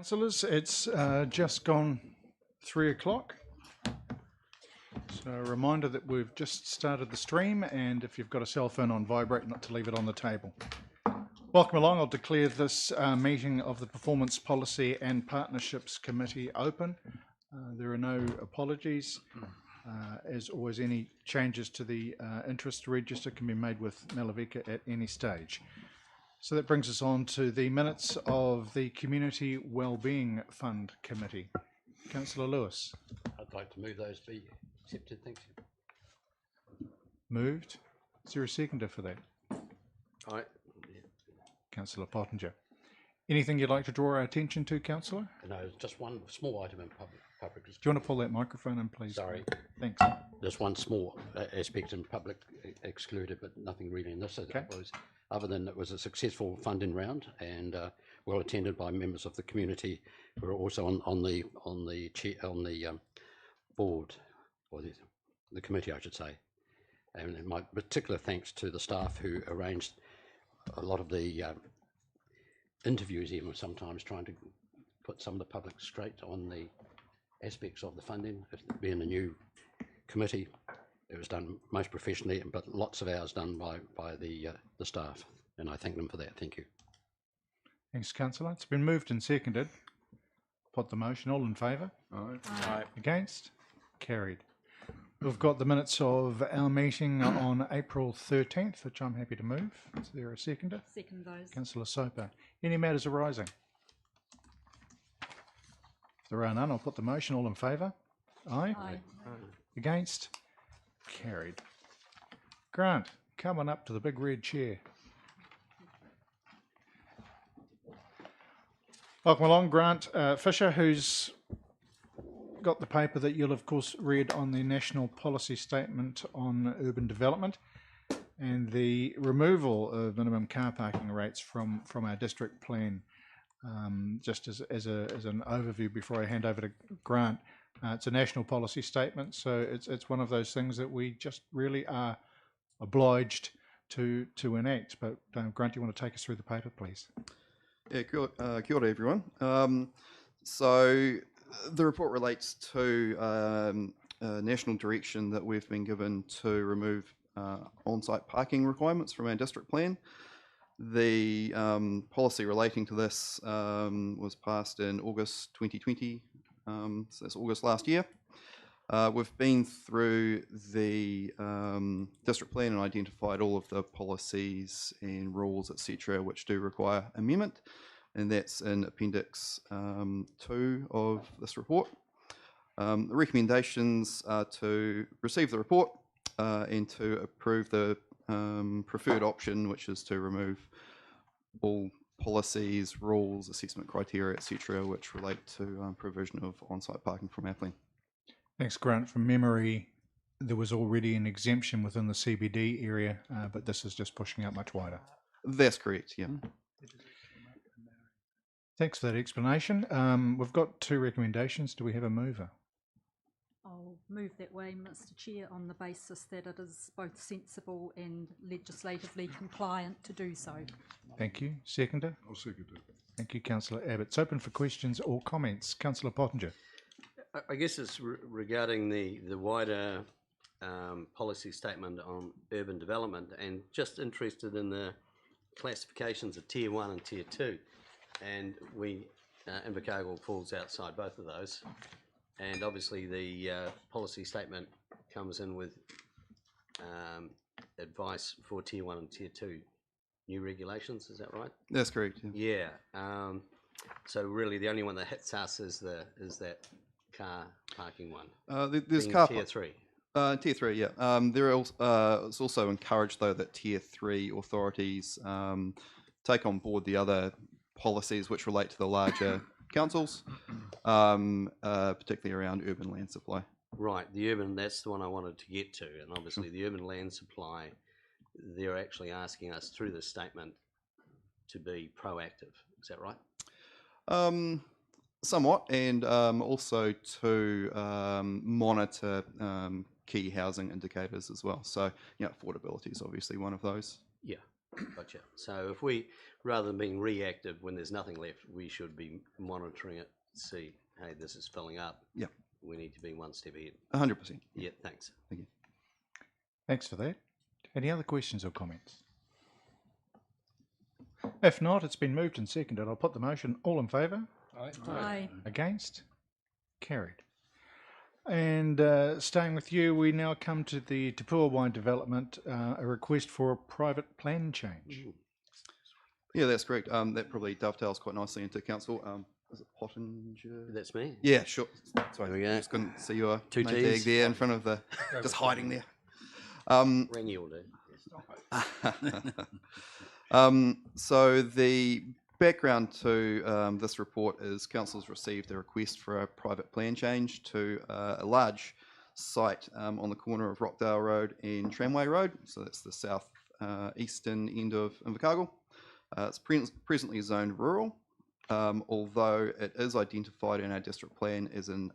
Councillors, it's just gone 3 o'clock. So a reminder that we've just started the stream, and if you've got a cell phone on vibrate, not to leave it on the table. Welcome along. I'll declare this meeting of the Performance Policy and Partnerships Committee open. There are no apologies. As always, any changes to the interest register can be made with Malavika at any stage. So that brings us on to the minutes of the Community Wellbeing Fund Committee. Councillor Lewis. I'd like to move those be accepted, thank you. Moved. Is there a seconder for that? Aye. Councillor Pottinger. Anything you'd like to draw our attention to, Councillor? No, just one small item in public. Do you want to pull that microphone in, please? Sorry. Thanks. There's one small aspect in public excluded, but nothing really in this. Okay. Other than it was a successful funding round and well attended by members of the community who are also on the board, or the committee, I should say. And my particular thanks to the staff who arranged a lot of the interviews, even sometimes trying to put some of the public straight on the aspects of the funding. Being a new committee, it was done most professionally, but lots of hours done by the staff, and I thank them for that. Thank you. Thanks, Councillor. It's been moved and seconded. Put the motion. All in favour? Aye. Aye. Against? Carried. We've got the minutes of our meeting on April 13th, which I'm happy to move. Is there a seconder? Second those. Councillor Soper. Any matters arising? If there are none, I'll put the motion. All in favour? Aye. Aye. Against? Carried. Grant, come on up to the big red chair. Welcome along, Grant Fisher, who's got the paper that you'll of course read on the National Policy Statement on Urban Development and the removal of minimum car parking rates from our district plan. Just as an overview before I hand over to Grant, it's a national policy statement, so it's one of those things that we just really are obliged to enact. But Grant, do you want to take us through the paper, please? Yeah, kia ora everyone. So the report relates to a national direction that we've been given to remove on-site parking requirements from our district plan. The policy relating to this was passed in August 2020, so that's August last year. We've been through the district plan and identified all of the policies and rules, etc., which do require amendment, and that's in Appendix 2 of this report. The recommendations are to receive the report and to approve the preferred option, which is to remove all policies, rules, assessment criteria, etc., which relate to provision of on-site parking from our plan. Thanks, Grant. From memory, there was already an exemption within the CBD area, but this is just pushing out much wider. That's correct, yeah. Thanks for that explanation. We've got two recommendations. Do we have a mover? I'll move that way, Mr. Chair, on the basis that it is both sensible and legislatively compliant to do so. Thank you. Seconder? I'll second it. Thank you, Councillor Abbott. It's open for questions or comments. Councillor Pottinger. I guess it's regarding the wider policy statement on urban development, and just interested in the classifications of Tier 1 and Tier 2. And Invercargill falls outside both of those. And obviously the policy statement comes in with advice for Tier 1 and Tier 2 new regulations, is that right? That's correct, yeah. Yeah. So really the only one that hits us is that car parking one. There's car Tier 3. Tier 3, yeah. It's also encouraged, though, that Tier 3 authorities take on board the other policies which relate to the larger councils, particularly around urban land supply. Right, the urban, that's the one I wanted to get to, and obviously the urban land supply, they're actually asking us through this statement to be proactive. Is that right? Somewhat, and also to monitor key housing indicators as well. So, affordability is obviously one of those. Yeah, Gotcha. So if we, rather than being reactive when there's nothing left, we should be monitoring it, see, hey, this is filling up. Yeah, We need to be one step ahead. 100%. Yeah, thanks. Thank you. Thanks for that. Any other questions or comments? If not, it's been moved and seconded. I'll put the motion. All in favour? Aye. Against? Carried. And staying with you, we now come to the Te Pua Wine development, a request for a private plan change. Yeah, that's correct. That probably dovetails quite nicely into council. Is it Pottinger? That's me. Yeah, sure. Sorry, There we go. just couldn't see your Two name tag Ts. there in front of the, just hiding there. Rang you all day. So the background to this report is council's received a request for a private plan change to a large site on the corner of Rockdale Road and Tramway Road. So that's the south eastern end of Invercargill. It's presently zoned rural, although it is identified in our district plan as an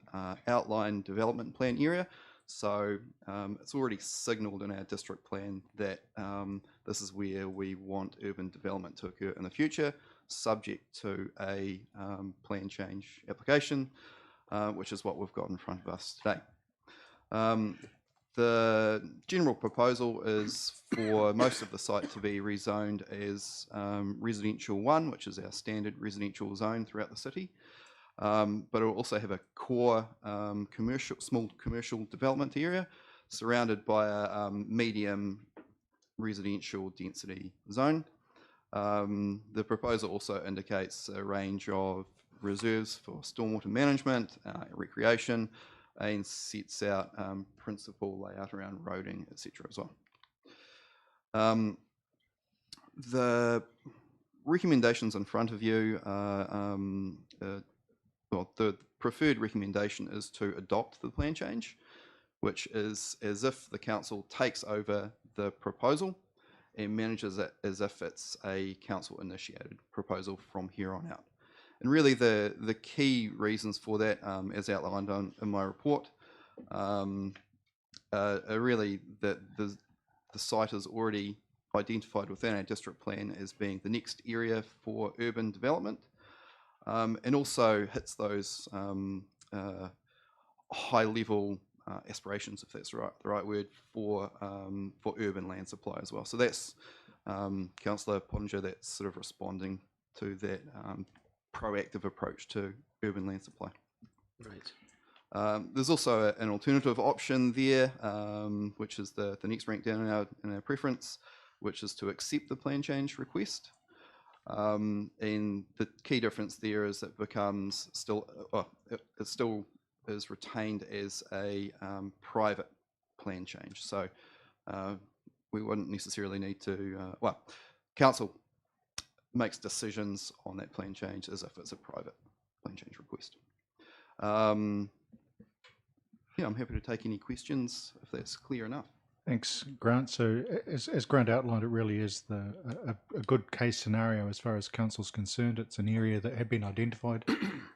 outline development plan area. So it's already signalled in our district plan that this is where we want urban development to occur in the future, subject to a plan change application, which is what we've got in front of us today. The general proposal is for most of the site to be rezoned as residential 1, which is our standard residential zone throughout the city. But it will also have a core small commercial development area surrounded by a medium residential density zone. The proposal also indicates a range of reserves for stormwater management, recreation, and sets out principal layout around roading, etc. as well. The recommendations in front of you are well, the preferred recommendation is to adopt the plan change, which is as if the council takes over the proposal and manages it as if it's a council initiated proposal from here on out. And really the key reasons for that, as outlined in my report, are really that the site is already identified within our district plan as being the next area for urban development. And also hits those high-level aspirations, if that's the right word, for urban land supply as well. So that's Councillor Pottinger, that's sort of responding to that proactive approach to urban land supply. Right. There's also an alternative option there, which is the next rank down in our preference, which is to accept the plan change request. And the key difference there is it becomes still, it still is retained as a private plan change. So we wouldn't necessarily need to, council makes decisions on that plan change as if it's a private plan change request. Yeah, I'm happy to take any questions if that's clear enough. Thanks, Grant. So as Grant outlined, it really is a good case scenario as far as council's concerned. It's an area that had been identified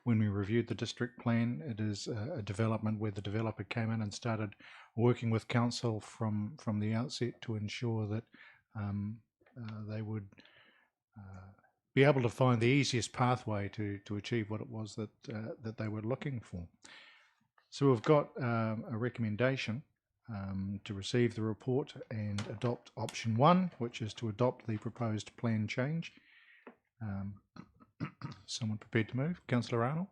when we reviewed the district plan. It is a development where the developer came in and started working with council from the outset to ensure that they would be able to find the easiest pathway to achieve what it was that they were looking for. So we've got a recommendation to receive the report and adopt option 1, which is to adopt the proposed plan change. Someone prepared to move? Councillor Arnold?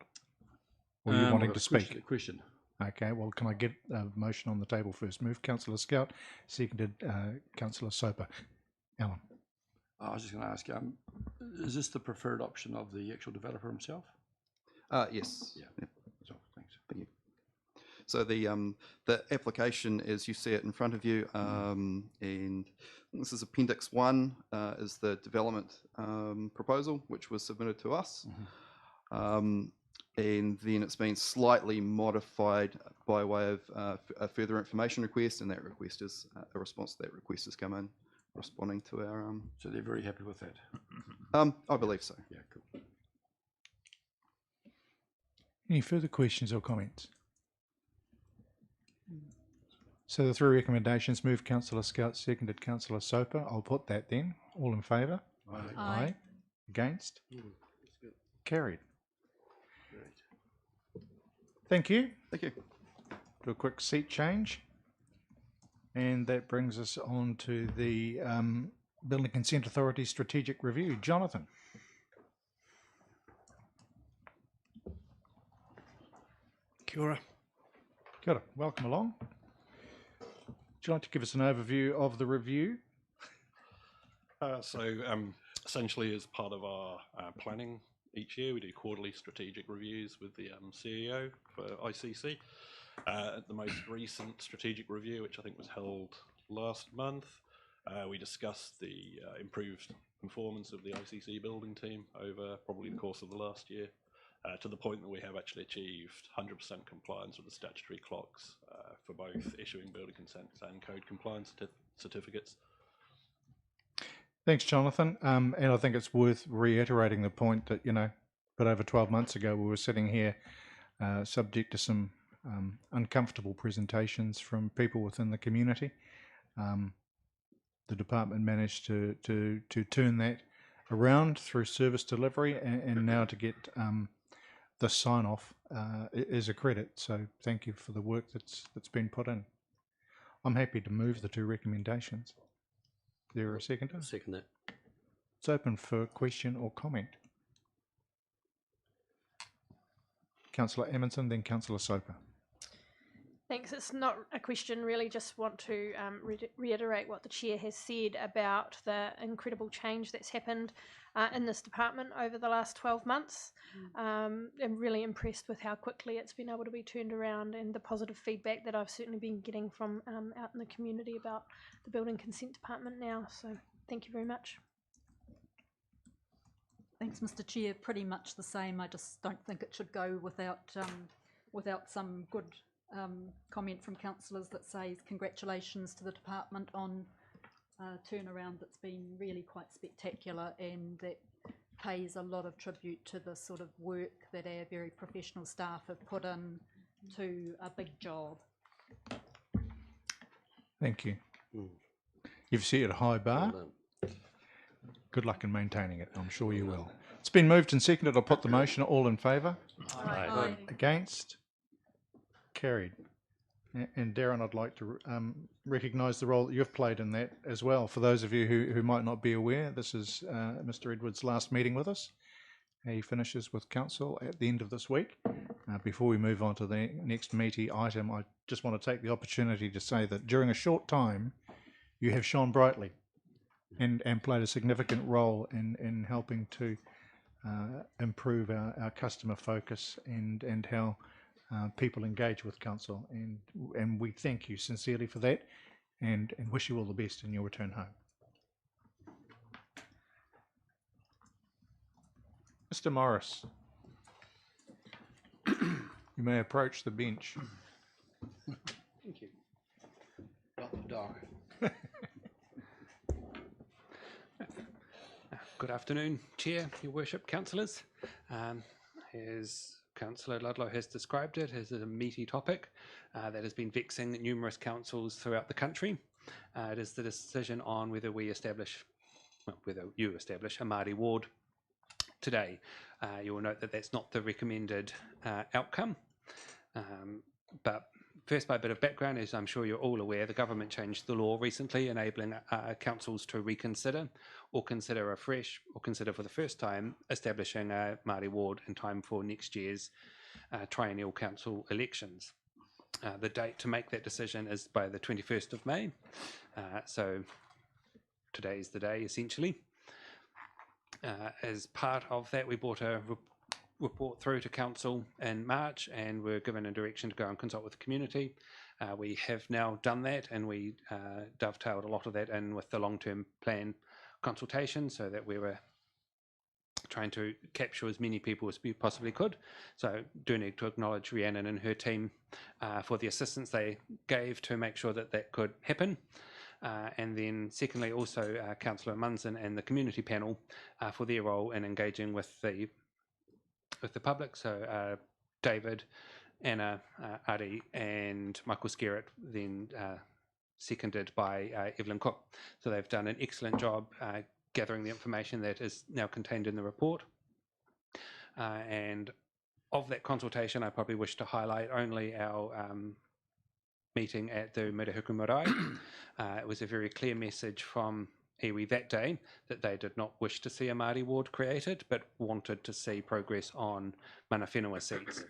Or are you wanting to speak? Question. Okay, well, can I get a motion on the table first? Move Councillor Scout, seconded Councillor Soper. Alan? I was just going to ask, is this the preferred option of the actual developer himself? Yes. Yeah. Yep. So, thanks. Thank you. So the application, as you see it in front of you, and this is Appendix 1, is the development proposal, which was submitted to us. And then it's been slightly modified by way of a further information request, and that request is a response to that request has come in, responding to our. So they're very happy with that. I believe so. Yeah, cool. Any further questions or comments? So the three recommendations, moved Councillor Scout, seconded Councillor Soper. I'll put that then. All in favour? Aye. Against? Carried. Thank you. Thank you. Do a quick seat change. And that brings us on to the Building Consent Authority Strategic Review. Jonathan. Kia ora. Kia ora. Welcome along. Would you like to give us an overview of the review? Essentially, as part of our planning each year, we do quarterly strategic reviews with the CEO for ICC. At the most recent strategic review, which I think was held last month, we discussed the improved performance of the ICC building team over probably the course of the last year, to the point that we have actually achieved 100% compliance with the statutory clocks for both issuing building consents and code compliance certificates. Thanks, Jonathan. And I think it's worth reiterating the point that, but over 12 months ago, we were sitting here subject to some uncomfortable presentations from people within the community. The department managed to turn that around through service delivery, and now to get the sign-off is a credit. So thank you for the work that's been put in. I'm happy to move the two recommendations. Is there a seconder? Second that. It's open for question or comment. Councillor Amundsen, then Councillor Soper. Thanks. It's not a question, really. Just want to reiterate what the Chair has said about the incredible change that's happened in this department over the last 12 months. I'm really impressed with how quickly it's been able to be turned around, and the positive feedback that I've certainly been getting from out in the community about the Building Consent Department now. So thank you very much. Thanks, Mr. Chair. Pretty much the same. I just don't think it should go without some good comment from councillors that says congratulations to the department on a turnaround that's been really quite spectacular, and that pays a lot of tribute to the sort of work that our very professional staff have put in to a big job. Thank you. You've set a high bar. Well done. Good luck in maintaining it. I'm sure you will. It's been moved and seconded. I'll put the motion. All in favour? Aye. Against? Carried. And Darren, I'd like to recognise the role that you've played in that as well. For those of you who might not be aware, this is Mr. Edwards' last meeting with us. He finishes with council at the end of this week. Before we move on to the next meaty item, I just want to take the opportunity to say that during a short time, you have shone brightly and played a significant role in helping to improve our customer focus and how people engage with council, and we thank you sincerely for that, and wish you all the best in your return home. Mr. Morris, you may approach the bench. Thank you. Not the dog. Good afternoon, Chair, Your Worship, councillors. As Councillor Ludlow has described it, as a meaty topic that has been vexing numerous councils throughout the country. It is the decision on whether you establish a Māori ward today. You will note that that's not the recommended outcome. But first, by a bit of background, as I'm sure you're all aware, the government changed the law recently, enabling councils to reconsider or consider afresh or consider for the first time establishing a Māori ward in time for next year's triennial council elections. The date to make that decision is by the 21st of May. So today's the day, essentially. As part of that, we brought a report through to council in March, and we're given a direction to go and consult with the community. We have now done that, and we dovetailed a lot of that in with the long-term plan consultation, so that we were trying to capture as many people as we possibly could. So do need to acknowledge Rhiannon and her team for the assistance they gave to make sure that that could happen. And then secondly, also Councillor Munson and the community panel for their role in engaging with the public. So David, Anna Adi and Michael Skerritt, then seconded by Evelyn Cook. So they've done an excellent job gathering the information that is now contained in the report. And of that consultation, I probably wish to highlight only our meeting at the Murihuku Marae. It was a very clear message from iwi that day that they did not wish to see a Māori ward created, but wanted to see progress on mana whenua seats.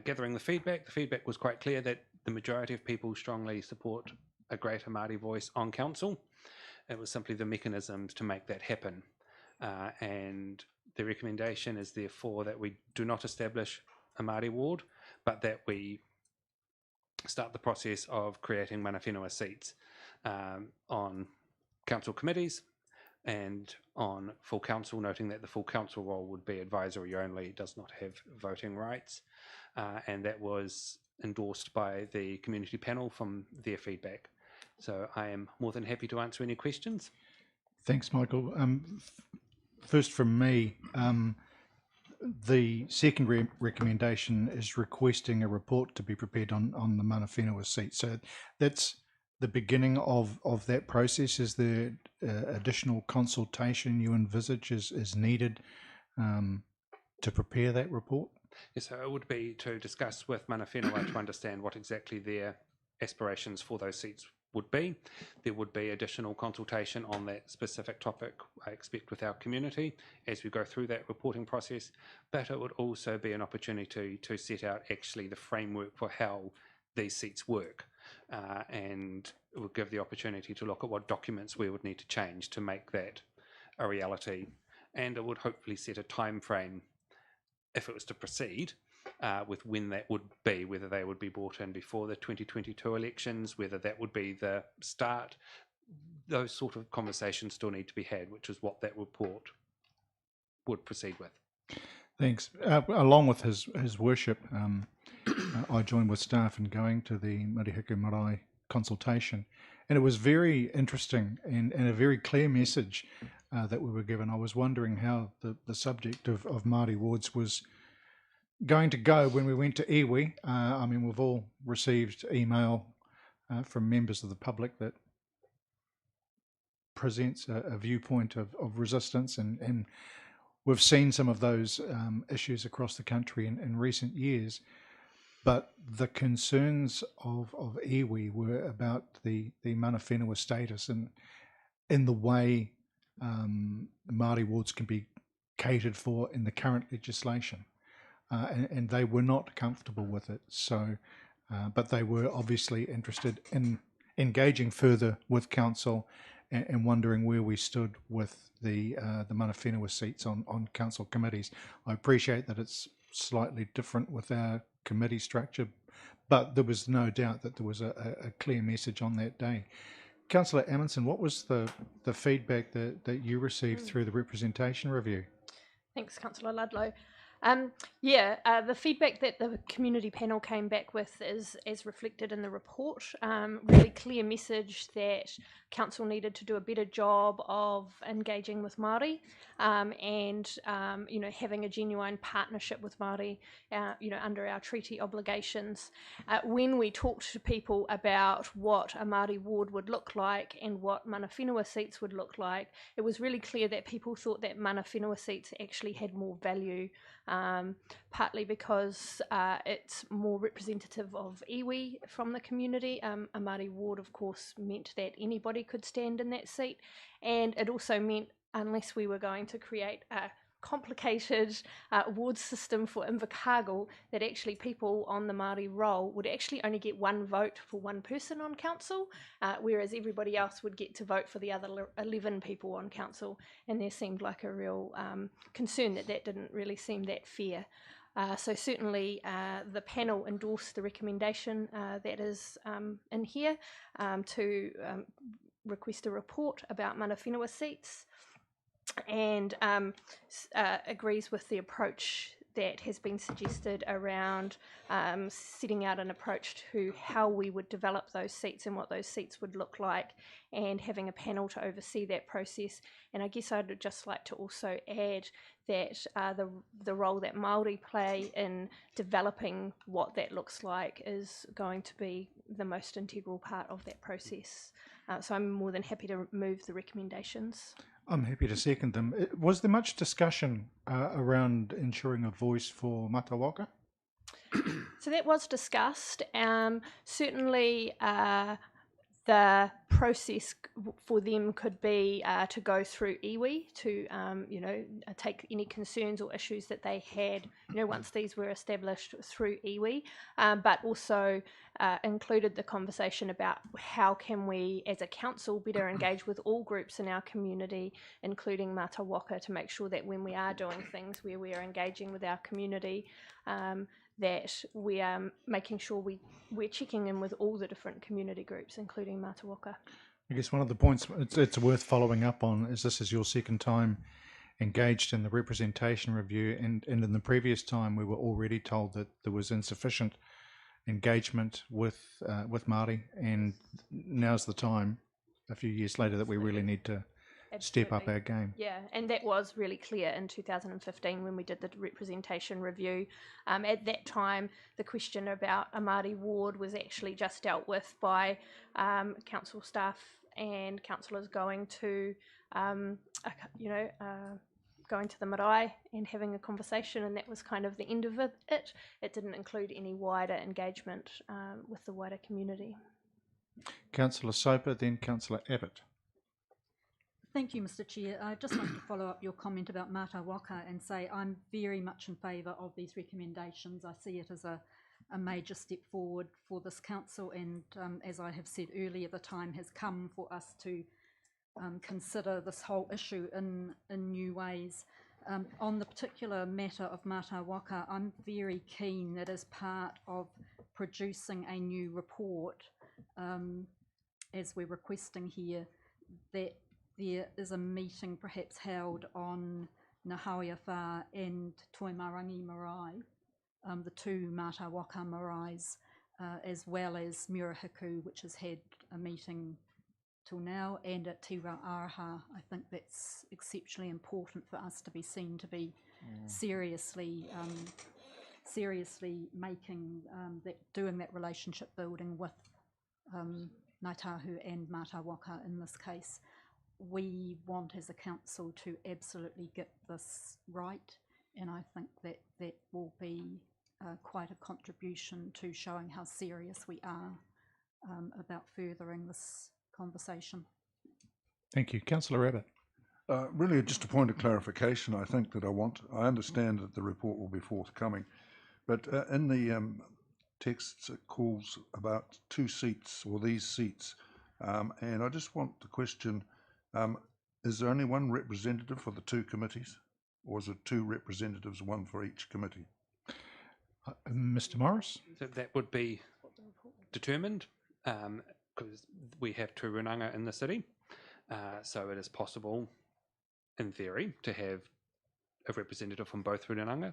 Gathering the feedback was quite clear that the majority of people strongly support a greater Māori voice on council. It was simply the mechanisms to make that happen. And the recommendation is therefore that we do not establish a Māori ward, but that we start the process of creating mana whenua seats on council committees and on full council, noting that the full council role would be advisory only, does not have voting rights. And that was endorsed by the community panel from their feedback. So I am more than happy to answer any questions. Thanks, Michael. First from me, the second recommendation is requesting a report to be prepared on the mana whenua seat. So that's the beginning of that process. Is there additional consultation you envisage is needed to prepare that report? Yes, so it would be to discuss with mana whenua to understand what exactly their aspirations for those seats would be. There would be additional consultation on that specific topic, I expect, with our community as we go through that reporting process, but it would also be an opportunity to set out actually the framework for how these seats work, and it would give the opportunity to look at what documents we would need to change to make that a reality, and it would hopefully set a time frame if it was to proceed with when that would be, whether they would be brought in before the 2022 elections, whether that would be the start. Those sort of conversations still need to be had, which is what that report would proceed with. Thanks. Along with his worship, I joined with staff in going to the Murihuku Marae consultation, and it was very interesting and a very clear message that we were given. I was wondering how the subject of Māori wards was going to go when we went to iwi. I mean, we've all received email from members of the public that presents a viewpoint of resistance, and we've seen some of those issues across the country in recent years. But the concerns of iwi were about the mana whenua status and in the way Māori wards can be catered for in the current legislation. And they were not comfortable with it. So, but they were obviously interested in engaging further with council and wondering where we stood with the mana whenua seats on council committees. I appreciate that it's slightly different with our committee structure, but there was no doubt that there was a clear message on that day. Councillor Amundsen, what was the feedback that you received through the representation review? Thanks, Councillor Ludlow. The feedback that the community panel came back with is as reflected in the report. Really clear message that council needed to do a better job of engaging with Māori, and having a genuine partnership with Māori, under our treaty obligations. When we talked to people about what a Māori ward would look like and what mana whenua seats would look like, it was really clear that people thought that mana whenua seats actually had more value. Partly because it's more representative of iwi from the community. A Māori ward, of course, meant that anybody could stand in that seat, and it also meant, unless we were going to create a complicated ward system for Invercargill, that actually people on the Māori roll would actually only get one vote for one person on council, whereas everybody else would get to vote for the other 11 people on council, and there seemed like a real concern that didn't really seem that fair. So certainly the panel endorsed the recommendation that is in here to request a report about mana whenua seats, and agrees with the approach that has been suggested around setting out an approach to how we would develop those seats and what those seats would look like, and having a panel to oversee that process. And I guess I'd just like to also add that the role that Māori play in developing what that looks like is going to be the most integral part of that process. So I'm more than happy to move the recommendations. I'm happy to second them. Was there much discussion around ensuring a voice for Matawaka? So that was discussed. Certainly, the process for them could be to go through iwi to, take any concerns or issues that they had, once these were established through iwi, but also included the conversation about how can we, as a council, better engage with all groups in our community, including Matawaka, to make sure that when we are doing things where we are engaging with our community, that we are making sure we're checking in with all the different community groups, including Matawaka. I guess one of the points it's worth following up on is this is your second time engaged in the representation review, and in the previous time we were already told that there was insufficient engagement with Māori, and now's the time, a few years later, that we really need to step up our game. Yeah, and that was really clear in 2015 when we did the representation review. At that time, the question about a Māori ward was actually just dealt with by council staff and councillors going to, going to the marae and having a conversation, and that was kind of the end of it. It didn't include any wider engagement with the wider community. Councillor Soper, then Councillor Abbott. Thank you, Mr. Chair. I just wanted to follow up your comment about Matawaka and say I'm very much in favour of these recommendations. I see it as a major step forward for this council, and as I have said earlier, the time has come for us to consider this whole issue in new ways. On the particular matter of Matawaka, I'm very keen that as part of producing a new report, as we're requesting here, that there is a meeting perhaps held on Ngāhauiawha and Toimarangi marae, the two Matawaka maraes, as well as Murahiku, which has had a meeting till now, and at Te Araha. I think that's exceptionally important for us to be seen to be seriously making doing that relationship building with Ngāi Tahu and Matawaka in this case. We want as a council to absolutely get this right, and I think that will be quite a contribution to showing how serious we are about furthering this conversation. Thank you. Councillor Abbott. Really just a point of clarification I think that I understand that the report will be forthcoming, but in the texts it calls about 2 seats or these seats, and I just want to question, is there only one representative for the 2 committees, or is it 2 representatives, one for each committee? Mr. Morris? So that would be determined because we have 2 runanga in the city, so it is possible, in theory, to have a representative from both runanga.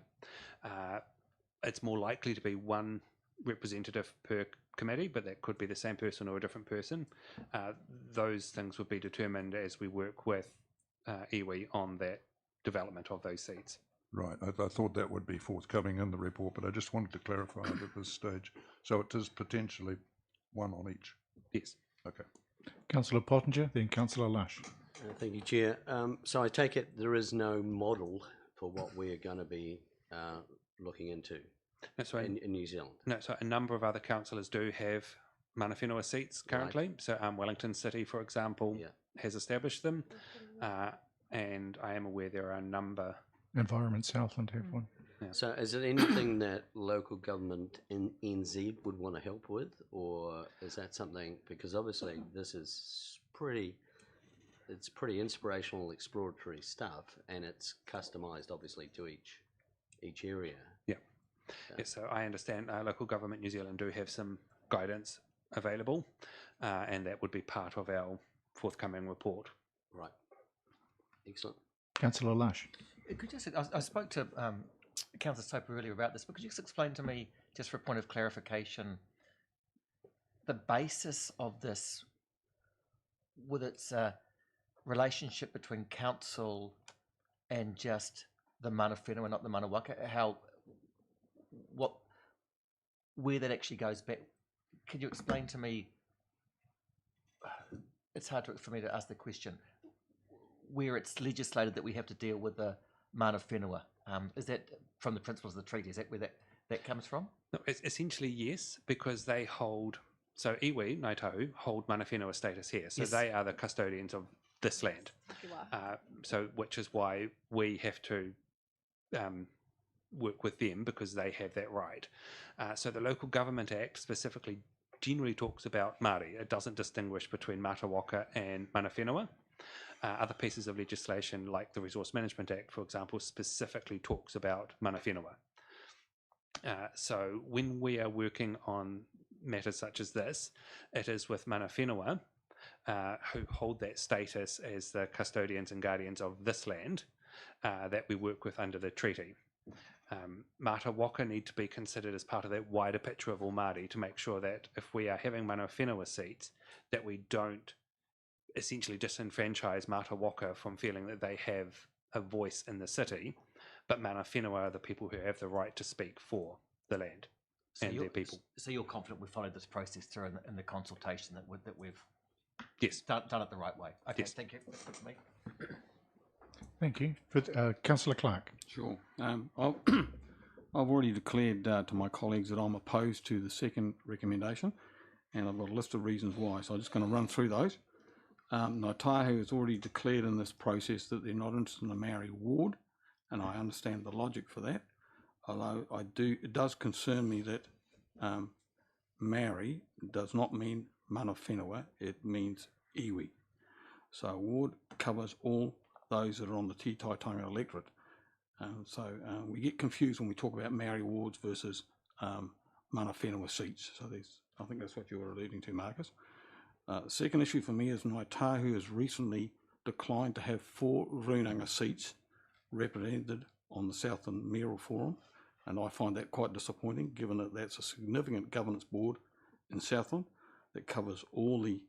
It's more likely to be 1 representative per committee, but that could be the same person or a different person. Those things would be determined as we work with iwi on that development of those seats. Right, I thought that would be forthcoming in the report, but I just wanted to clarify it at this stage. So it is potentially 1 on each? Yes. Okay. Councillor Pottinger, then Councillor Lush. Thank you, Chair. So I take it there is no model for what we're going to be looking into in New Zealand? No, so a number of other councillors do have mana whenua seats currently. Right. So Wellington City, for example, has established them, and I am aware there are a number. Environment Southland have one. Yeah. So is it anything that local government in NZ would want to help with, or is that something, because obviously this is pretty inspirational, exploratory stuff, and it's customised obviously to each area. Yeah. Yeah, so I understand local government New Zealand do have some guidance available, and that would be part of our forthcoming report. Right. Excellent. Councillor Lush. Could you say, I spoke to Councillor Soper earlier about this, but could you just explain to me, just for a point of clarification, the basis of this, with its relationship between council and just the mana whenua, not the mana waka, where that actually goes back? Could you explain to me? It's hard for me to ask the question. Where it's legislated that we have to deal with the mana whenua, is that from the principles of the treaty? Is that where that comes from? No, essentially, yes, because they hold. So iwi, Ngāi Tahu, hold mana whenua status here. So Yes. they are the custodians of this land. So which is why we have to work with them, because they have that right. So the Local Government Act specifically generally talks about Māori. It doesn't distinguish between mata waka and mana whenua. Other pieces of legislation, like the Resource Management Act, for example, specifically talks about mana whenua. So when we are working on matters such as this, it is with mana whenua, who hold that status as the custodians and guardians of this land, that we work with under the treaty. Mata waka need to be considered as part of that wider picture of all Māori, to make sure that if we are having mana whenua seats, that we don't essentially disenfranchise mata waka from feeling that they have a voice in the city, but mana whenua are the people who have the right to speak for the land and their people. So you're confident we followed this process through in the consultation that we've Yes. done it the right way? Okay, Yes. thank you. That's good for me. Thank you. Councillor Clark. Sure. I've already declared to my colleagues that I'm opposed to the second recommendation, and I've got a list of reasons why. So I'm just going to run through those. Ngāi Tahu has already declared in this process that they're not interested in a Maori ward, and I understand the logic for that. Although it does concern me that Maori does not mean mana whenua, it means iwi. So a ward covers all those that are on the Te Taitanga electorate. So we get confused when we talk about Maori wards versus mana whenua seats. So I think that's what you were alluding to, Marcus. The second issue for me is Ngāi Tahu has recently declined to have 4 Runanga seats represented on the Southland Mayoral Forum, and I find that quite disappointing, given that that's a significant governance board in Southland that covers all the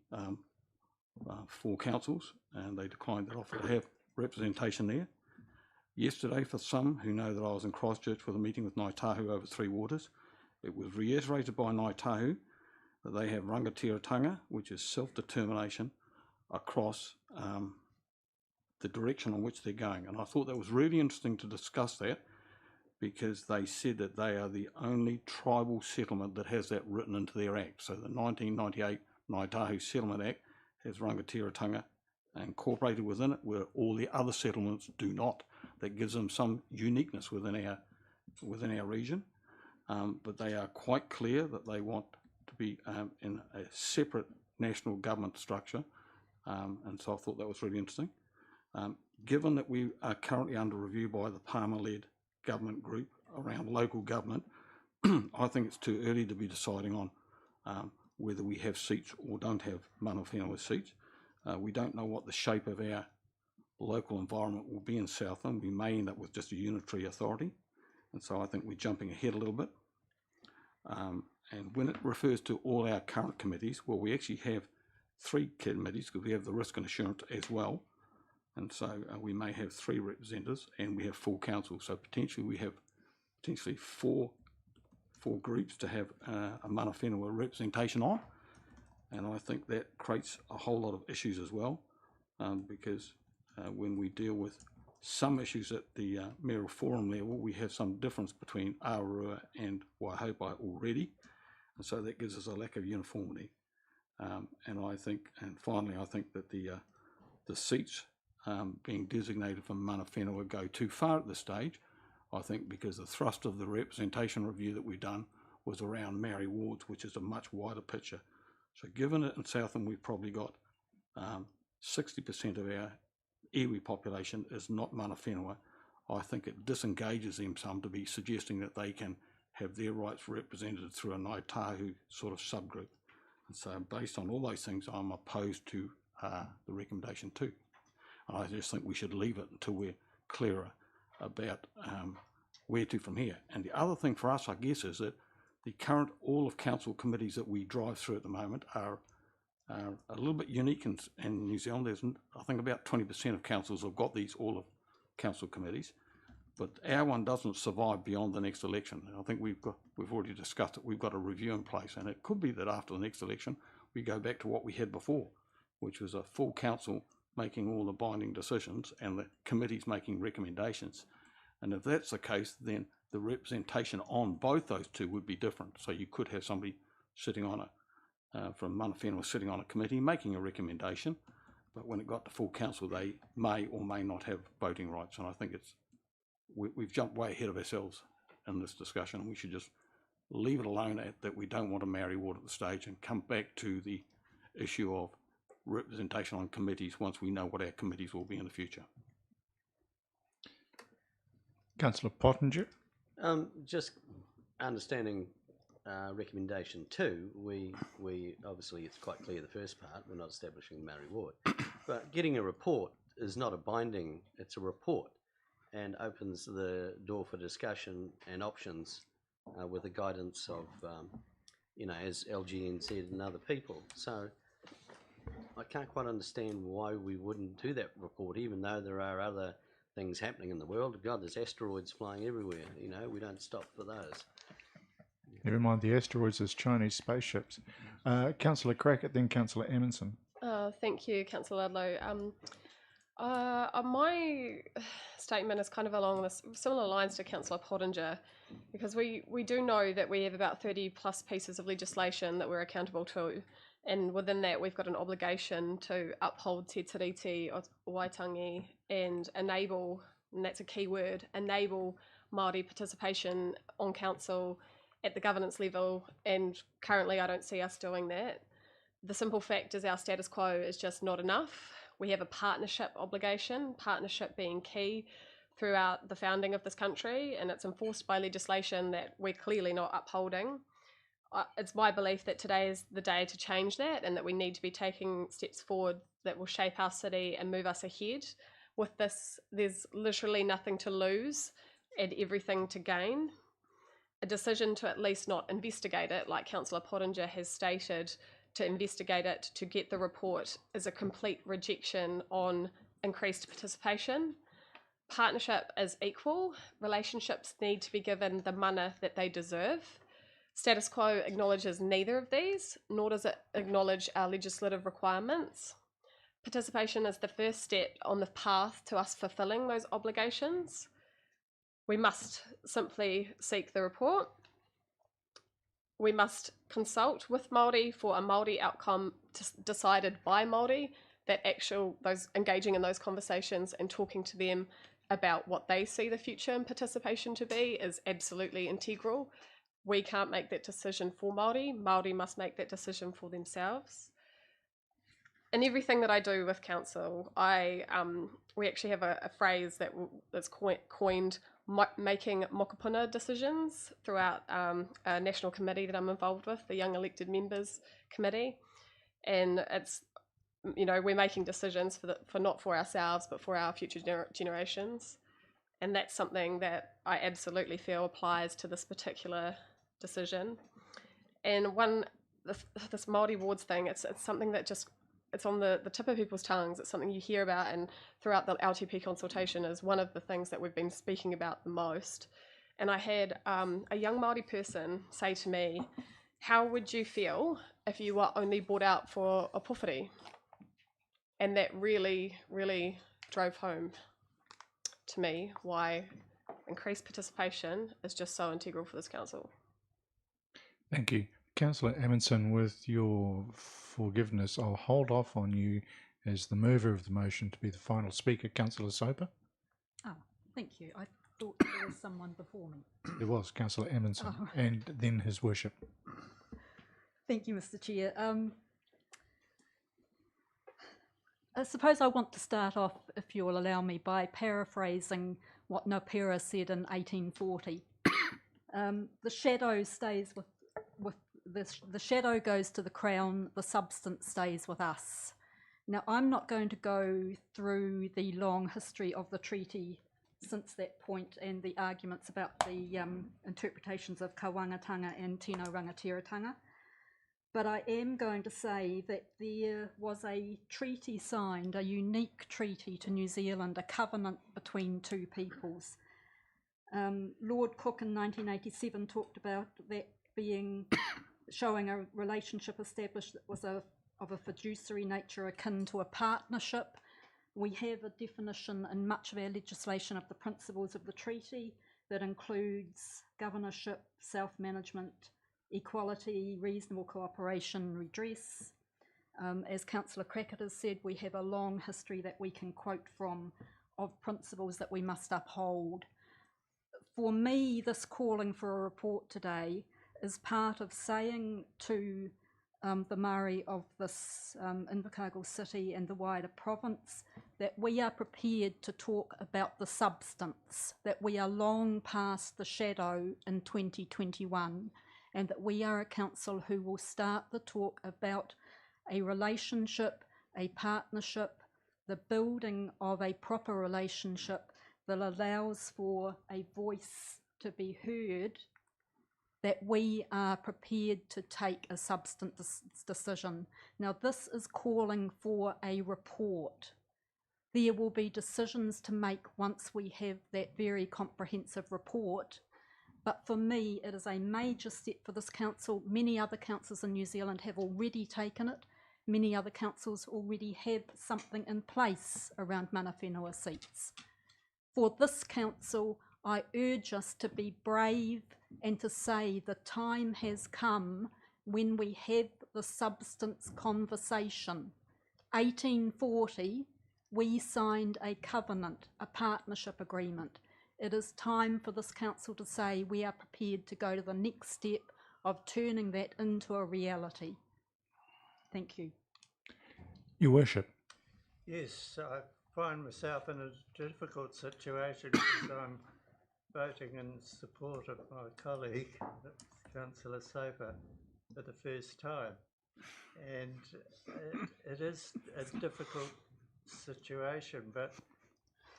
4 councils, and they declined that offer to have representation there. Yesterday, for some who know that I was in Christchurch for the meeting with Ngāi Tahu over 3 waters, it was reiterated by Ngāi Tahu that they have rangatiratanga, which is self-determination across the direction on which they're going. And I thought that was really interesting to discuss that, because they said that they are the only tribal settlement that has that written into their act. So the 1998 Ngāi Tahu Settlement Act has rangatiratanga incorporated within it, where all the other settlements do not. That gives them some uniqueness within our region. But they are quite clear that they want to be in a separate national government structure, and so I thought that was really interesting. Given that we are currently under review by the Palmer-led government group around local government, I think it's too early to be deciding on whether we have seats or don't have mana whenua seats. We don't know what the shape of our local environment will be in Southland. We may end up with just a unitary authority, and so I think we're jumping ahead a little bit. And when it refers to all our current committees, well, we actually have 3 committees, because we have the risk and assurance as well, and so we may have 3 representatives, and we have full council. So potentially we have four groups to have a mana whenua representation on, and I think that creates a whole lot of issues as well, because when we deal with some issues at the mayoral forum level, we have some difference between Awarua and Waihopai already, and so that gives us a lack of uniformity. And finally, I think that the seats being designated for mana whenua go too far at this stage. I think because the thrust of the representation review that we've done was around Maori wards, which is a much wider picture. So given that in Southland we've probably got 60% of our iwi population is not mana whenua, I think it disengages them some to be suggesting that they can have their rights represented through a Ngāi Tahu sort of subgroup. And so based on all those things, I'm opposed to the recommendation too. And I just think we should leave it until we're clearer about where to from here. And the other thing for us, I guess, is that the current all of council committees that we drive through at the moment are a little bit unique in New Zealand. There's, I think, about 20% of councils have got these all of council committees, but our one doesn't survive beyond the next election. And I think we've already discussed it. We've got a review in place, and it could be that after the next election we go back to what we had before, which was a full council making all the binding decisions and the committees making recommendations. And if that's the case, then the representation on both those two would be different. So you could have somebody sitting on from mana whenua sitting on a committee making a recommendation, but when it got to full council, they may or may not have voting rights. And I think we've jumped way ahead of ourselves in this discussion, and we should just leave it alone at that. We don't want to marry water at the stage and come back to the issue of representation on committees once we know what our committees will be in the future. Councillor Pottinger. Just understanding recommendation 2, we obviously, it's quite clear the first part, we're not establishing Maori ward, but getting a report is not a binding, it's a report, and opens the door for discussion and options with the guidance of, as LGN said, and other people. So I can't quite understand why we wouldn't do that report, even though there are other things happening in the world. God, there's asteroids flying everywhere, we don't stop for those. Never mind the asteroids, there's Chinese spaceships. Councillor Crackett, then Councillor Emerson. Thank you, Councillor Ludlow. My statement is kind of along the similar lines to Councillor Pottinger, because we do know that we have about 30 plus pieces of legislation that we're accountable to, and within that we've got an obligation to uphold Te Tiriti o Waitangi and enable, and that's a key word, enable Māori participation on council at the governance level, and currently I don't see us doing that. The simple fact is our status quo is just not enough. We have a partnership obligation, partnership being key throughout the founding of this country, and it's enforced by legislation that we're clearly not upholding. It's my belief that today is the day to change that, and that we need to be taking steps forward that will shape our city and move us ahead. With this, there's literally nothing to lose and everything to gain. A decision to at least not investigate it, like Councillor Pottinger has stated, to investigate it, to get the report, is a complete rejection on increased participation. Partnership is equal. Relationships need to be given the mana that they deserve. Status quo acknowledges neither of these, nor does it acknowledge our legislative requirements. Participation is the first step on the path to us fulfilling those obligations. We must simply seek the report. We must consult with Māori for a Māori outcome decided by Māori, those engaging in those conversations and talking to them about what they see the future in participation to be is absolutely integral. We can't make that decision for Māori. Māori must make that decision for themselves. In everything that I do with council, we actually have a phrase that's coined making mokopuna decisions throughout a national committee that I'm involved with, the Young Elected Members Committee, and it's we're making decisions for not for ourselves but for our future generations, and that's something that I absolutely feel applies to this particular decision. And this Māori wards thing, it's something that just it's on the tip of people's tongues. It's something you hear about, and throughout the LTP consultation is one of the things that we've been speaking about the most. And I had a young Māori person say to me, how would you feel if you were only brought out for a pōwhiri? And that really, really drove home to me why increased participation is just so integral for this council. Thank you. Councillor Emerson, with your forgiveness, I'll hold off on you as the mover of the motion to be the final speaker. Councillor Soper? Oh, thank you. I thought there was someone before me. There was, Councillor Emerson, and then His Worship. Thank you, Mr. Chair. I suppose I want to start off, if you will allow me, by paraphrasing what Ngā said in 1840. The shadow stays with the shadow goes to the crown, the substance stays with us. Now, I'm not going to go through the long history of the treaty since that point, and the arguments about the interpretations of kawangatanga and tino rangatiratanga. But I am going to say that there was a treaty signed, a unique treaty to New Zealand, a covenant between two peoples. Lord Cook in 1987 talked about that being showing a relationship established that was of a fiduciary nature akin to a partnership. We have a definition in much of our legislation of the principles of the treaty that includes governorship, self-management, equality, reasonable cooperation, redress. As Councillor Crackett has said, we have a long history that we can quote from of principles that we must uphold. For me, this calling for a report today is part of saying to the Māori of this Invercargill city and the wider province that we are prepared to talk about the substance, that we are long past the shadow in 2021, and that we are a council who will start the talk about a relationship, a partnership, the building of a proper relationship that allows for a voice to be heard, that we are prepared to take a substance decision. Now, this is calling for a report. There will be decisions to make once we have that very comprehensive report. But for me, it is a major step for this council. Many other councils in New Zealand have already taken it. Many other councils already have something in place around mana whenua seats. For this council, I urge us to be brave and to say the time has come when we have the substance conversation. 1840, we signed a covenant, a partnership agreement. It is time for this council to say we are prepared to go to the next step of turning that into a reality. Thank you. Your Worship. Yes, I find myself in a difficult situation because I'm voting in support of my colleague, Councillor Soper, for the first time. And it is a difficult situation, but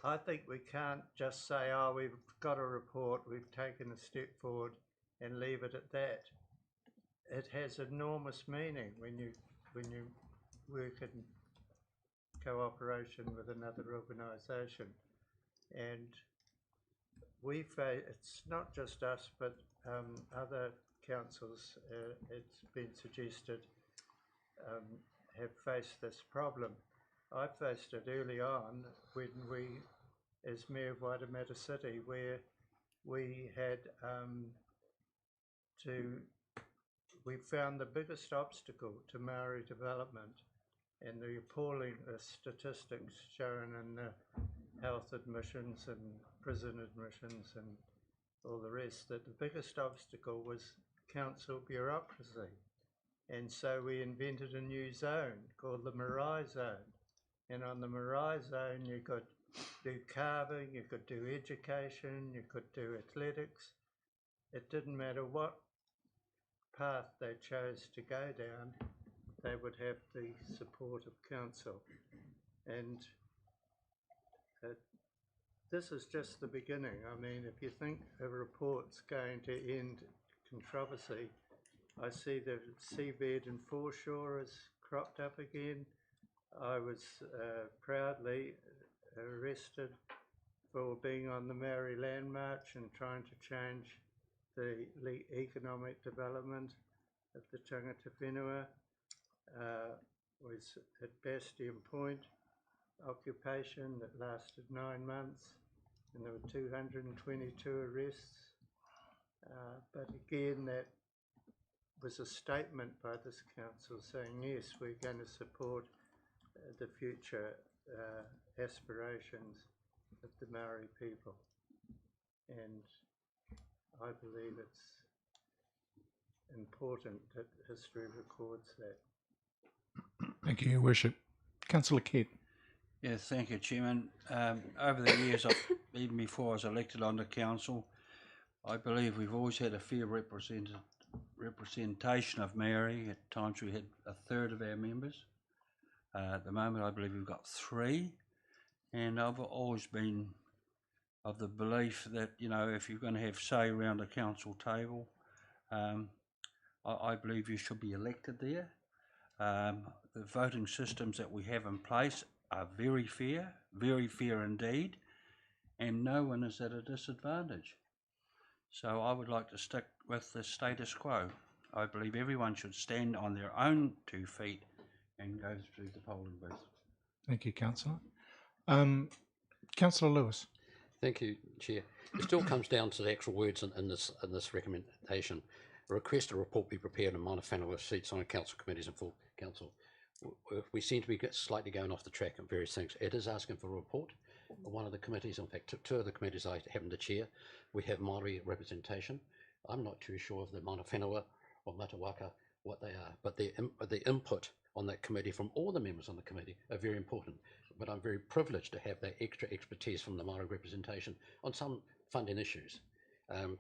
I think we can't just say, oh, we've got a report, we've taken a step forward and leave it at that. It has enormous meaning when you work in cooperation with another organisation. And it's not just us, but other councils, it's been suggested, have faced this problem. I faced it early on when we, as Mayor of Waitemata City, where we had we found the biggest obstacle to Maori development, and the appalling statistics shown in the health admissions and prison admissions and all the rest, that the biggest obstacle was council bureaucracy. And so we invented a new zone called the Marae Zone. And on the Marae Zone, you could do carving, you could do education, you could do athletics. It didn't matter what path they chose to go down, they would have the support of council. And this is just the beginning. I mean, if you think a report's going to end controversy, I see the seabed and foreshore has cropped up again. I was proudly arrested for being on the Maori Land March and trying to change the economic development of the tangata whenua. Was at Bastion Point occupation that lasted 9 months, and there were 222 arrests. But again, that was a statement by this council saying, yes, we're going to support the future aspirations of the Maori people. And I believe it's important that history records that. Thank you, Your Worship. Councillor Kidd. Yes, thank you, Chairman. Over the years, even before I was elected onto council, I believe we've always had a fair representation of Maori. At times we had a third of our members. At the moment, I believe we've got 3, and I've always been of the belief that, you know, if you're going to have say around a council table, I believe you should be elected there. The voting systems that we have in place are very fair indeed, and no one is at a disadvantage. So I would like to stick with the status quo. I believe everyone should stand on their own 2 feet and go through the polling booth. Thank you, Councillor. Councillor Lewis. Thank you, Chair. It still comes down to the actual words in this recommendation. A request a report be prepared in mana whenua seats on council committees and full council. We seem to be slightly going off the track on various things. It is asking for a report. One of the committees, in fact, two of the committees I happen to chair, we have Māori representation. I'm not too sure of the mana whenua or matawaka, what they are, but the input on that committee from all the members on the committee are very important. But I'm very privileged to have that extra expertise from the Māori representation on some funding issues. I'm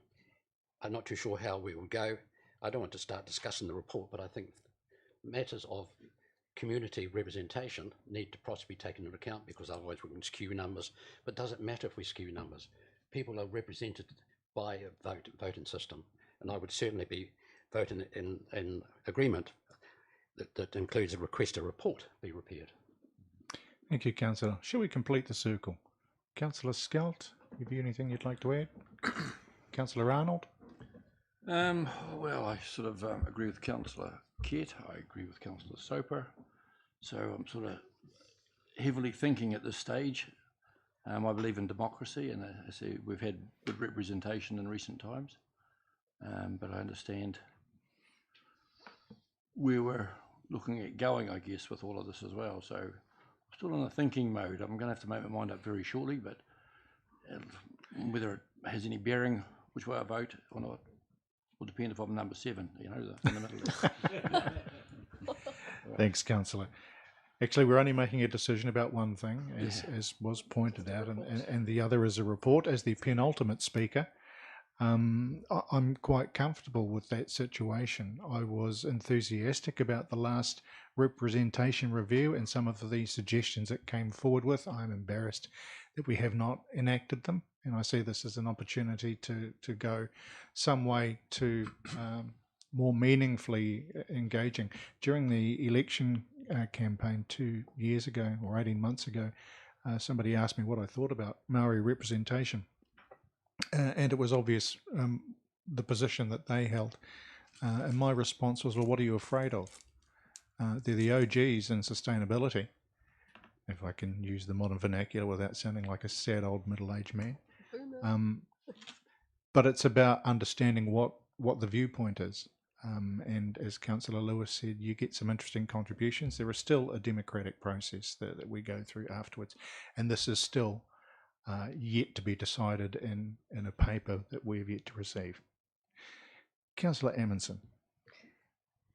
not too sure how we will go. I don't want to start discussing the report, but I think matters of community representation need to possibly be taken into account, because otherwise we can skew numbers. But does it matter if we skew numbers? People are represented by a voting system, and I would certainly be voting in agreement that includes a request a report be prepared. Thank you, Councillor. Shall we complete the circle? Councillor Skelt, have you anything you'd like to add? Councillor Arnold? Well, I sort of agree with Councillor Kett. I agree with Councillor Soper. So I'm sort of heavily thinking at this stage. I believe in democracy, and I see we've had good representation in recent times. But I understand where we're looking at going, I guess, with all of this as well. So I'm still in a thinking mode. I'm going to have to make my mind up very shortly, but whether it has any bearing which way I vote or not will depend if I'm number 7, you know, in the middle. Thanks, Councillor. Actually, we're only making a decision about one thing, as was pointed out, and the other is a report. As the penultimate speaker, I'm quite comfortable with that situation. I was enthusiastic about the last representation review and some of the suggestions it came forward with. I'm embarrassed that we have not enacted them, and I see this as an opportunity to go some way to more meaningfully engaging. During the election campaign 2 years ago or 18 months ago, somebody asked me what I thought about Maori representation. And it was obvious the position that they held. And my response was, well, what are you afraid of? They're the OGs in sustainability, if I can use the modern vernacular without sounding like a sad old middle-aged man. But it's about understanding what the viewpoint is. And as Councillor Lewis said, you get some interesting contributions. There is still a democratic process that we go through afterwards. And this is still yet to be decided in a paper that we've yet to receive. Councillor Amundsen.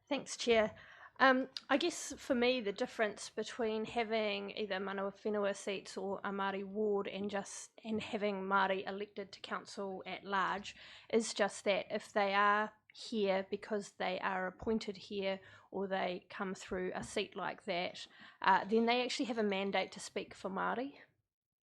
Thanks, Chair. I guess for me the difference between having either manawa whenua seats or a Māori ward and having Māori elected to council at large is just that if they are here because they are appointed here or they come through a seat like that, then they actually have a mandate to speak for Māori.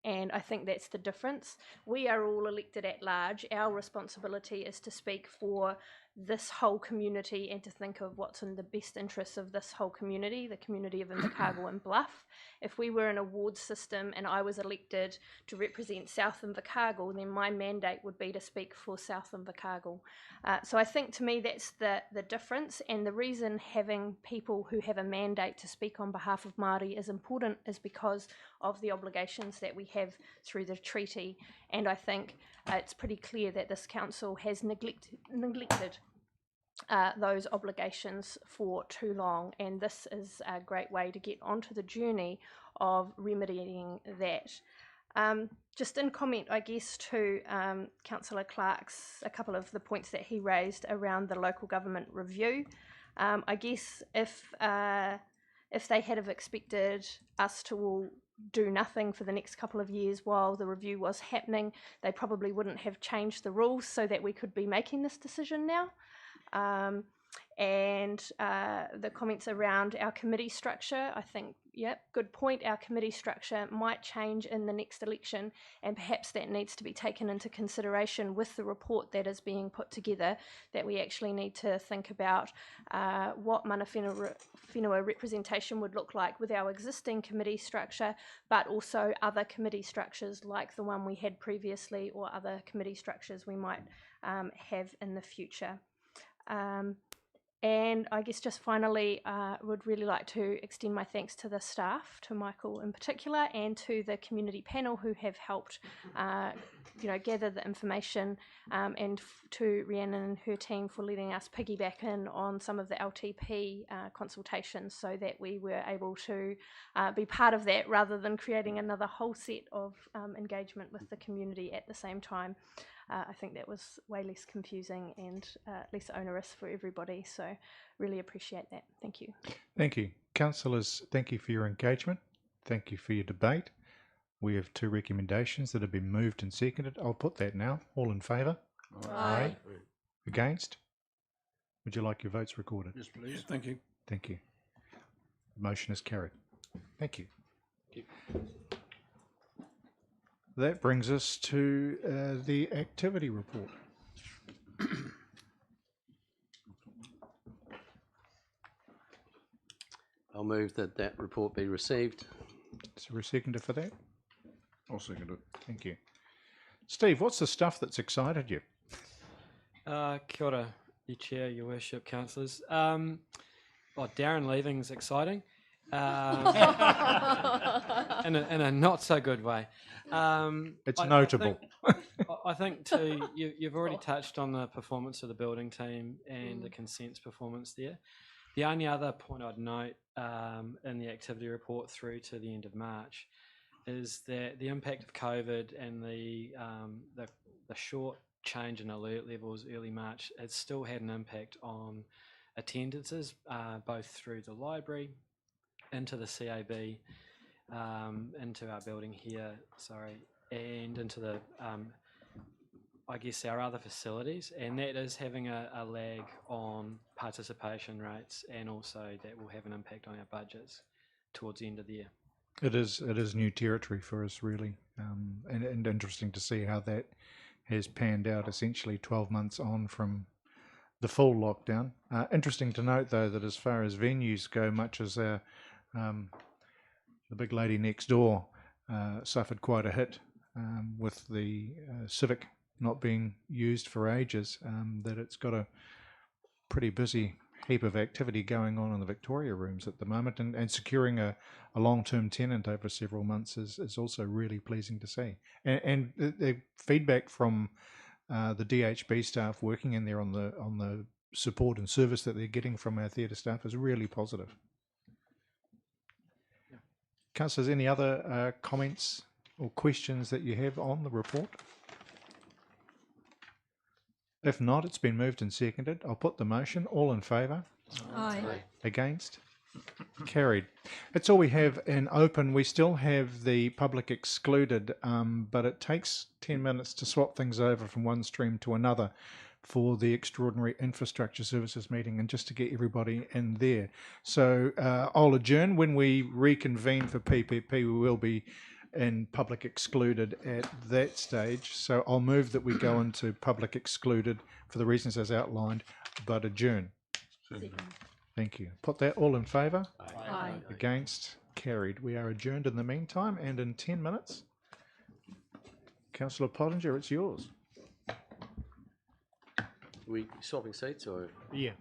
And I think that's the difference. We are all elected at large. Our responsibility is to speak for this whole community and to think of what's in the best interests of this whole community, the community of Invercargill and Bluff. If we were in a ward system and I was elected to represent South Invercargill, then my mandate would be to speak for South Invercargill. So I think to me that's the difference, and the reason having people who have a mandate to speak on behalf of Māori is important is because of the obligations that we have through the treaty, and I think it's pretty clear that this council has neglected those obligations for too long, and this is a great way to get onto the journey of remedying that. Just in comment, I guess, to Councillor Clark's, a couple of the points that he raised around the local government review. I guess if they had have expected us to all do nothing for the next couple of years while the review was happening, they probably wouldn't have changed the rules so that we could be making this decision now. and the comments around our committee structure. I think, yep, good point. Our committee structure might change in the next election, and perhaps that needs to be taken into consideration with the report that is being put together, that we actually need to think about what mana whenua representation would look like with our existing committee structure, but also other committee structures like the one we had previously, or other committee structures we might have in the future. And I guess just finally, would really like to extend my thanks to the staff, to Michael in particular, and to the community panel who have helped, gather the information, and to Rhiannon and her team for letting us piggyback in on some of the LTP consultations, so that we were able to be part of that rather than creating another whole set of engagement with the community at the same time. I think that was way less confusing and less onerous for everybody. So really appreciate that. Thank you. Thank you. Councillors, thank you for your engagement. Thank you for your debate. We have 2 recommendations that have been moved and seconded. I'll put that now. All in favour? Aye. Against? Would you like your votes recorded? Yes, please. Thank you. Thank you. The motion is carried. Thank you. That brings us to the activity report. I'll move that report be received. Is there a seconder for that? I'll second it. Thank you. Steve, what's the stuff that's excited you? Kia ora, your chair, your worship, councillors. Darren leaving's exciting. In a not so good way. It's notable. I think too, you've already touched on the performance of the building team and the consents performance there. The only other point I'd note in the activity report through to the end of March is that the impact of COVID and the short change in alert levels early March has still had an impact on attendances, both through the library, into the CAB, into our building here, and into the, our other facilities, and that is having a lag on participation rates, and also that will have an impact on our budgets towards the end of the year. It is new territory for us, really, and interesting to see how that has panned out, essentially 12 months on from the full lockdown. Interesting to note, though, that as far as venues go, much as the big lady next door suffered quite a hit with the Civic not being used for ages, that it's got a pretty busy heap of activity going on in the Victoria rooms at the moment, and securing a long-term tenant over several months is also really pleasing to see. And the feedback from the DHB staff working in there on the support and service that they're getting from our theatre staff is really positive. Councillors, any other comments or questions that you have on the report? If not, it's been moved and seconded. I'll put the motion. All in favour? Aye. Against? Carried. That's all we have in open. We still have the public excluded, but it takes 10 minutes to swap things over from one stream to another for the Extraordinary Infrastructure Services meeting, and just to get everybody in there. So I'll adjourn. When we reconvene for PPP, we will be in public excluded at that stage. So I'll move that we go into public excluded for the reasons as outlined, but adjourn. Thank you. Put that. All in favour? Aye. Against? Carried. We are adjourned in the meantime, and in 10 minutes. Councillor Pottinger, it's yours. We swapping seats or? Yeah.